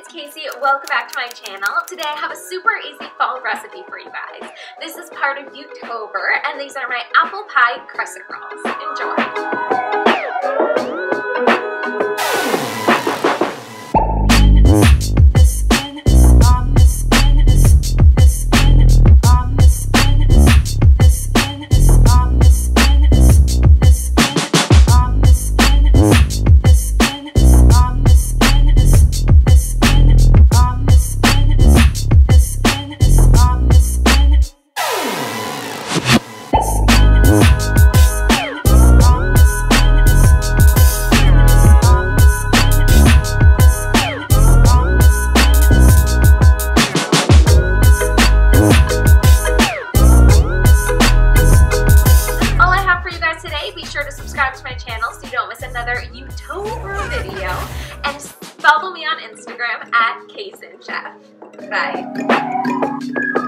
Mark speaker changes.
Speaker 1: Casey. Welcome back to my channel. Today I have a super easy fall recipe for you guys. This is part of YouTober, and these are my apple pie crescent rolls. Enjoy! Be sure to subscribe to my channel so you don't miss another YouTober video, and follow me on Instagram at Chef. Bye.